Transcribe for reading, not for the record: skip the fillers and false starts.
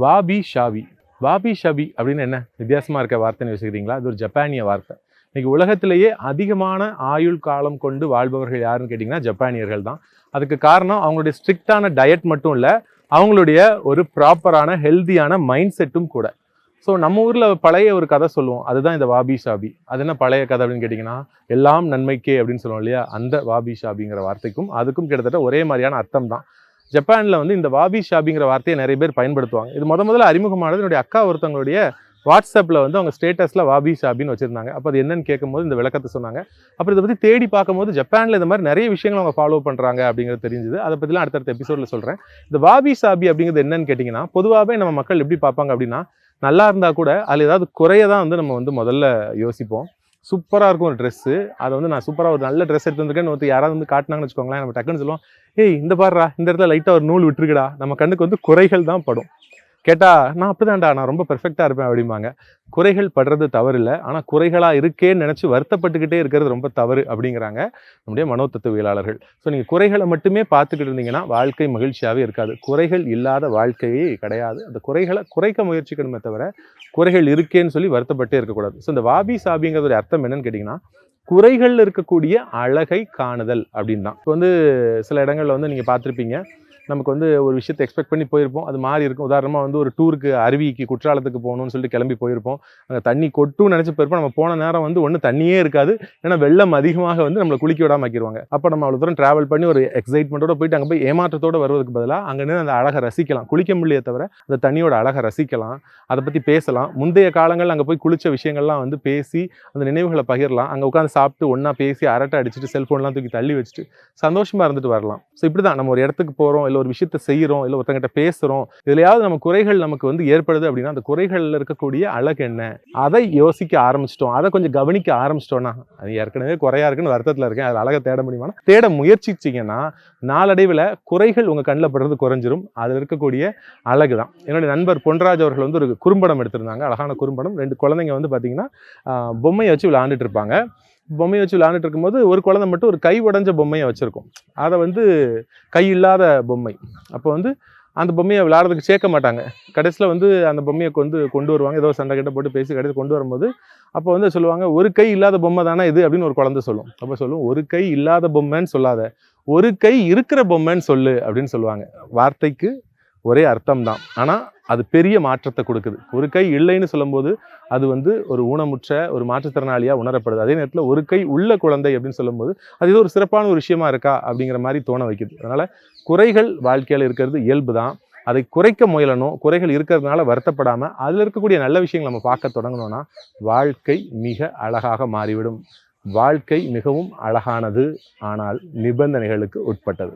வாபி ஷாபி. வாபி ஷாபி அப்படின்னு என்ன வித்தியாசமாக இருக்க வார்த்தைன்னு யோசிக்கிறீங்களா? அது ஒரு ஜப்பானிய வார்த்தை. இன்னைக்கு உலகத்திலேயே அதிகமான ஆயுள் காலம் கொண்டு வாழ்பவர்கள் யாருன்னு கேட்டிங்கன்னா ஜப்பானியர்கள் தான். அதுக்கு காரணம் அவங்களுடைய ஸ்ட்ரிக்டான டயட் மட்டும் இல்லை, அவங்களுடைய ஒரு ப்ராப்பரான ஹெல்தியான மைண்ட் செட்டும் கூட. ஸோ நம்ம ஊரில் பழைய ஒரு கதை சொல்லுவோம், அதுதான் இந்த வாபி ஷாபி. அது என்ன பழைய கதை அப்படின்னு கேட்டிங்கன்னா, எல்லாம் நன்மைக்கே அப்படின்னு சொல்லுவோம் இல்லையா, அந்த வாபி ஷாபிங்கிற வார்த்தைக்கும் அதுக்கும் கிட்டத்தட்ட ஒரே மாதிரியான அர்த்தம் தான். ஜப்பானில் வந்து இந்த வாபி ஷாபிங்கிற வார்த்தையை நிறைய பேர் பயன்படுத்துவாங்க. இது முதல்ல அறிமுகமானது என்னுடைய அக்கா ஒருத்தவங்களுடைய வாட்ஸ்அப்பில் வந்து அவங்க ஸ்டேட்டஸில் வாபி ஷாபின்னு வச்சுருந்தாங்க. அப்போ அது என்னன்னு கேட்கும்போது இந்த விளக்கத்தை சொன்னாங்க. அப்புறம் இதை பற்றி தேடி பார்க்கும்போது ஜப்பானில் இந்த மாதிரி நிறைய விஷயங்கள் அவங்க ஃபாலோ பண்ணுறாங்க அப்படிங்கிறது தெரிஞ்சுது. அதை பற்றிலாம் அடுத்தடுத்த எபிசோடில் சொல்கிறேன். இந்த வாபி ஷாபி அப்படிங்கிறது என்னன்னு கேட்டிங்கன்னா, பொதுவாகவே நம்ம மக்கள் எப்படி பார்ப்பாங்க அப்படின்னா, நல்லா இருந்தால் கூட அதில் ஏதாவது குறைய தான் வந்து நம்ம வந்து முதல்ல யோசிப்போம். சூப்பராக இருக்கும் ஒரு ட்ரெஸ்ஸு, அதை வந்து நான் சூப்பராக ஒரு நல்ல ட்ரெஸ் எடுத்து வந்திருக்கேன்னு ஒருத்தர் யாராவது வந்து காட்டினாங்கன்னு வச்சுக்கோங்களேன், நம்ம டக்குன்னு சொல்லுவோம், ஏய் இந்த பாருடா இந்த இடத்துல லைட்டாக ஒரு நூல் விட்டுருக்குடா. நம்ம கண்ணுக்கு வந்து குறைகள் தான் படும். கேட்டால் நான் அப்படிதான்டா, நான் ரொம்ப பெர்ஃபெக்டாக இருப்பேன் அப்படிம்பாங்க. குறைகள் படுறது தவறு இல்லை, ஆனால் குறைகளாக இருக்கேன்னு நினச்சி வருத்தப்பட்டுக்கிட்டே இருக்கிறது ரொம்ப தவறு அப்படிங்கிறாங்க நம்முடைய மனோதத்துவியலாளர்கள். ஸோ நீங்கள் குறைகளை மட்டுமே பார்த்துக்கிட்டு இருந்தீங்கன்னா வாழ்க்கை மகிழ்ச்சியாகவே இருக்காது. குறைகள் இல்லாத வாழ்க்கையே கிடையாது. அந்த குறைகளை குறைக்க முயற்சிக்கணுமே தவிர குறைகள் இருக்கேன்னு சொல்லி வருத்தப்பட்டே இருக்கக்கூடாது. ஸோ இந்த வாபி சாபிங்கிறது அர்த்தம் என்னன்னு கேட்டிங்கன்னா, குறைகள் இருக்கக்கூடிய அழகை காணுதல் அப்படின்னு தான். இப்போ வந்து சில இடங்களில் வந்து நீங்கள் பார்த்துருப்பீங்க, நமக்கு வந்து ஒரு விஷயத்தை எக்ஸ்பெக்ட் பண்ணி போயிருப்போம், அது மாறி இருக்கும். உதாரணமாக வந்து ஒரு டூருக்கு அருவிக்கு குற்றாலத்துக்கு போகணும்னு சொல்லிட்டு கிளம்பி போயிருப்போம். அங்கே தண்ணி கொட்டும்னு நினச்சி போயிருப்போம். நம்ம போன நேரம் வந்து ஒன்றும் தண்ணியே இருக்காது, ஏன்னா வெள்ளம் அதிகமாக வந்து நம்மளை குளிக்க விடாமல் ஆக்கிடுவாங்க. அப்போ நம்ம அவ்வளோ தூரம் ட்ராவல் பண்ணி ஒரு எக்ஸைட்மெண்ட்டோட போயிட்டு அங்கே போய் ஏமாற்றத்தோடு வருவதுக்கு பதிலாக அங்கே நின்று அந்த அழகை ரசிக்கலாம். குளிக்க முடியே தவிர அந்த தண்ணியோட அழகை ரசிக்கலாம், அதை பற்றி பேசலாம். முந்தைய காலங்கள் அங்கே போய் குளித்த விஷயங்கள்லாம் வந்து பேசி அந்த நினைவுகளை பகிரலாம். அங்கே உட்காந்து சாப்பிட்டு ஒன்றா பேசி அரட்டை அடிச்சுட்டு செல்ஃபோன்லாம் தூக்கி தள்ளி வச்சுட்டு சந்தோஷமாக இருந்துட்டு வரலாம். ஸோ இப்படி தான் நம்ம ஒரு இடத்துக்கு போகிறோம், இல்லை ஒரு விஷயத்தை செய்கிறோம், இல்லை ஒருத்தங்கிட்ட பேசுகிறோம், இதுலையாவது நம்ம குறைகள் நமக்கு வந்து ஏற்படுது அப்படின்னா அந்த குறைகளில் இருக்கக்கூடிய அழகு என்ன, அதை யோசிக்க ஆரம்பிச்சிட்டோம், அதை கொஞ்சம் கவனிக்க ஆரம்பிச்சிட்டோன்னா, அது ஏற்கனவே குறையா இருக்குன்னு வருத்தத்தில் இருக்கேன், அது அழகை தேட முடியுமா, தேட முயற்சிச்சிங்கன்னா நாளடைவில் குறைகள் உங்கள் கண்ணில் படுறது குறைஞ்சிரும். அதில் இருக்கக்கூடிய அழகு தான். என்னுடைய நண்பர் பொன்ராஜ் அவர்கள் வந்து ஒரு குறும்படம் எடுத்திருந்தாங்க, அழகான குறும்படம். 2 குழந்தைங்க வந்து பார்த்தீங்கன்னா பொம்மையை வச்சு விளையாண்டுட்டு இருப்பாங்க. பொம்மையை வச்சு விளையாண்டுட்டு இருக்கும்போது ஒரு குழந்தை மட்டும் ஒரு கை உடைஞ்ச பொம்மையை வச்சுருக்கும். அதை வந்து கை இல்லாத பொம்மை. அப்போ வந்து அந்த பொம்மையை விளையாடுறதுக்கு சேர்க்க மாட்டாங்க. கடைசியில் வந்து அந்த பொம்மையை கொண்டு வருவாங்க, ஏதோ சண்டை கிட்ட போட்டு பேசி கடைசி கொண்டு வரும்போது அப்போ வந்து சொல்லுவாங்க, ஒரு கை இல்லாத பொம்மை தானே இது அப்படின்னு ஒரு குழந்தை சொல்லும். அப்போ சொல்லும், ஒரு கை இல்லாத பொம்மைன்னு சொல்லாத, ஒரு கை இருக்கிற பொம்மைன்னு சொல்லு அப்படின்னு சொல்லுவாங்க. வார்த்தைக்கு ஒரே அர்த்தம் தான், ஆனால் அது பெரிய மாற்றத்தை கொடுக்குது. ஒரு கை இல்லைன்னு சொல்லும்போது அது வந்து ஒரு ஊனமுற்ற ஒரு மாற்றுத்திறனாளியாக உணரப்படுது. அதே நேரத்தில் ஒரு கை உள்ள குழந்தை அப்படின்னு சொல்லும்போது அது ஏதோ ஒரு சிறப்பான ஒரு விஷயமா இருக்கா அப்படிங்கிற மாதிரி தோண வைக்குது. அதனால் குறைகள் வாழ்க்கையில் இருக்கிறது இயல்பு தான். அதை குறைக்க முயலணும். குறைகள் இருக்கிறதுனால வருத்தப்படாமல் அதில் இருக்கக்கூடிய நல்ல விஷயங்கள் நம்ம பார்க்க தொடங்கணும்னா வாழ்க்கை மிக அழகாக மாறிவிடும். வாழ்க்கை மிகவும் அழகானது, ஆனால் நிபந்தனைகளுக்கு உட்பட்டது.